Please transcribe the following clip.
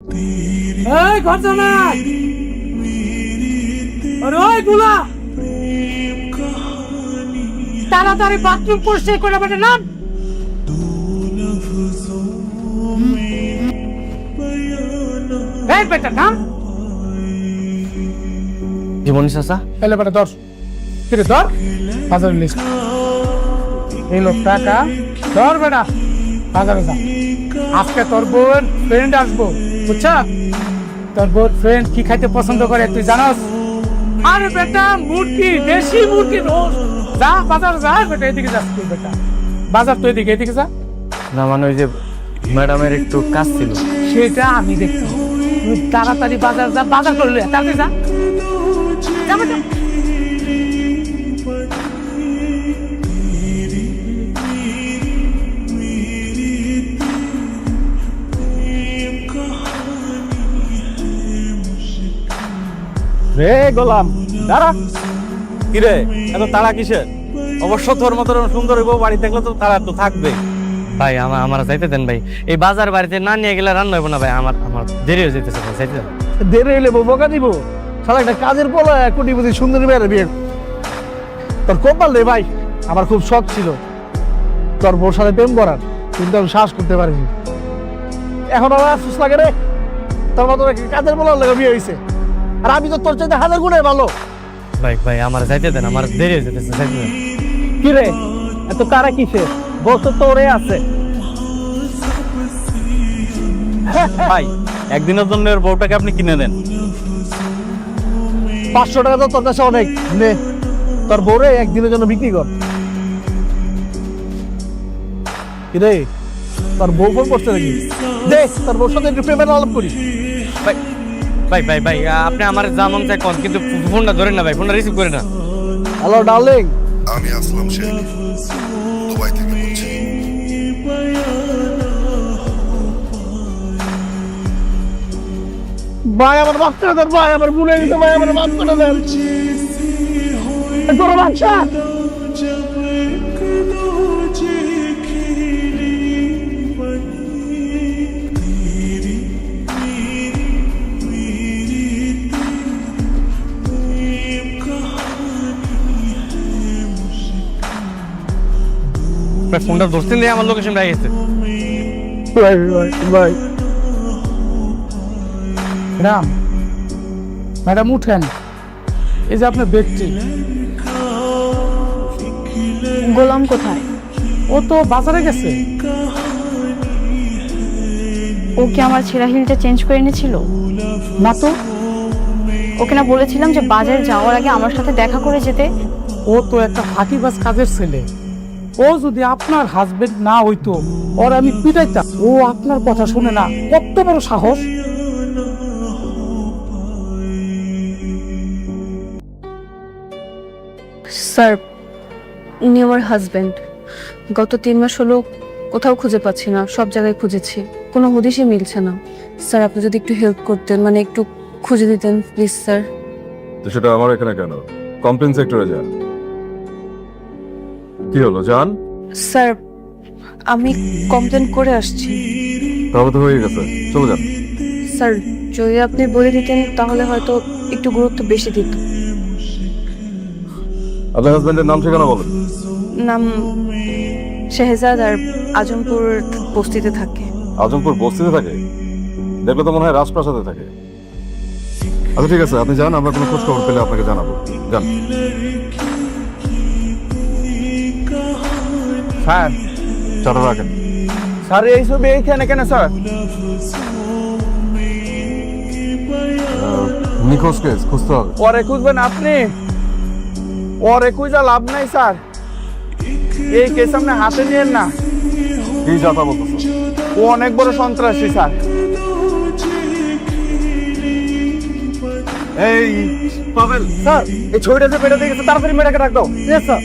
এই ঘর জামাই আরে ওই গুলা তাড়াতাড়ি বাথরুম পরিষ্কার করে বেটা নাম এই বেটা নাম জীবনী চাচা এলে বেটা ধর কিরে ধর বাজার লিস্ট এই লোক টাকা ধর বেটা বাজারে যা আজকে তোর বোন ফ্রেন্ড আসবো বুঝছা তোর বোন ফ্রেন্ড কি খাইতে পছন্দ করে তুই জানাস আরে বেটা মুরগি দেশি মুরগি রোজ যা বাজার যা বেটা এদিকে যাস তুই বেটা বাজার তুই এদিকে যা না মানে ওই যে ম্যাডামের একটু কাজ ছিল সেটা আমি দেখছি তুই তাড়াতাড়ি বাজার যা বাজার করলে তাড়াতাড়ি যা যা বেটা রে গোলাম দাঁড়া কি রে এত তাড়া কিসের? অবশ্য তোর মতো সুন্দর বউ বাড়ি থাকলে তো তাড়া তো থাকবে। ভাই আমার যাইতে দেন ভাই, এই বাজার বাড়িতে না নিয়ে গেলে রান্না হইব না ভাই, আমার দেরি হয়ে যেতেছে ভাই, যাইতে দেন। দেরি হইলে বকা দিব সারা একটা কাজের পোলা কোটিপতি সুন্দরী মেয়ের বিয়ে তোর কপাল রে ভাই। আমার খুব শখ ছিল তোর বউর সাথে প্রেম করার, কিন্তু আমি সাহস করতে পারিনি। এখন আমার আফসোস লাগে রে, তোর মতো কাজের পোলার লাগে বিয়ে হয়েছে, আর আমি তো তোর চাইতে হাজার গুণে ভালো। ভাই ভাই আমার যাইতে দেন, আমার দেরি হয়ে যেতেছে, যাইতে দেন। কি রে এত কারা কিসে? বস তো তোরে আছে। ভাই একদিনের জন্য ওর বউটাকে আপনি কিনে দেন। 500 টাকা তো তোর কাছে অনেক, নে তোর বউরে একদিনের জন্য বিক্রি কর। কি রে তোর বউ ফোন করছে নাকি? দেখ তোর বউর সাথে একটু প্রেমের আলাপ করি। ভাই ভাই ভাই ভাই আপনি আমার যা মন চাই কন, কিন্তু ফোনটা ধরেন না ভাই, ফোনটা রিসিভ করে না। হ্যালো ডার্লিং, আমি আসলাম শেখ, দুবাই থেকে বলছি। ভাই আমার মাফ করে দেন, ভাই আমার ভুলে গেছে, ভাই আমার মাফ করে দেন। তোর বাচ্চা ভাই ফোনটা ধরতেন দিয়ে আমার লোকেশন পেয়ে গেছে। ভাই ভাই ভাই ম্যাডাম ম্যাডাম উঠেন, এই যে আপনার ব্যক্তি গোলাম কোথায়? ও তো বাজারে গেছে। ও কি আমার ছেঁড়া হিলটা চেঞ্জ করে এনেছিল? না তো, ওকে না বলেছিলাম যে বাজারে যাওয়ার আগে আমার সাথে দেখা করে যেতে? ও তো একটা ফাঁকিবাজ কাজের ছেলে। ও যদি আপনার হাজবেন্ড না হইতো ওর আমি পিটাইতাম। ও আপনার কথা শুনে না, কত বড় সাহস! স্যার উনি আমার হাজবেন্ড। গত 3 মাস হলো কোথাও খুঁজে পাচ্ছি না, সব জায়গায় খুঁজেছি, কোনো হদিশই মিলছে না। স্যার আপনি যদি একটু হেল্প করতেন, মানে একটু খুঁজে দিতেন প্লিজ স্যার। তো সেটা আমার এখানে কেন? কমপ্লেন সেক্টরে যান। কি হলো জান? স্যার আমি কমপ্লেন করে আসছি। তাহলে তো হয়ে গেছে, চলে যান। স্যার যদি আপনি বলে দিতেন তাহলে হয়তো একটু গুরুত্ব বেশি দিত। আপনার হাজবেন্ডের নাম ঠিকানা বলেন। নাম শেহজাদ, আর আজমপুর বস্তিতে থাকে। আজমপুর বস্তিতে থাকে? দেখলে তো মনে হয় রাজপ্রাসাদে থাকে। আচ্ছা ঠিক আছে, আপনি যান, আমরা কোনো খোঁজ খবর পেলে আপনাকে জানাবো। যান। স্যার চাটা রাখেন। স্যার এই ছবি এইখানে কেন স্যার? নিখোঁজ কেস খুঁজতে হবে। ওরে খুঁজবেন আপনি? ওরে খুঁজা লাভ নাই স্যার, এই কেস আপনি হাতে নিয়েন না। কি যাতা বলতেছ? ও অনেক বড় সন্ত্রাসী স্যার। এই পাবেল, স্যার এই ছবিটা যে পেটে দিয়ে গেছে, তাড়াতাড়ি মেয়েটাকে ডাক দাও। Yes, sir.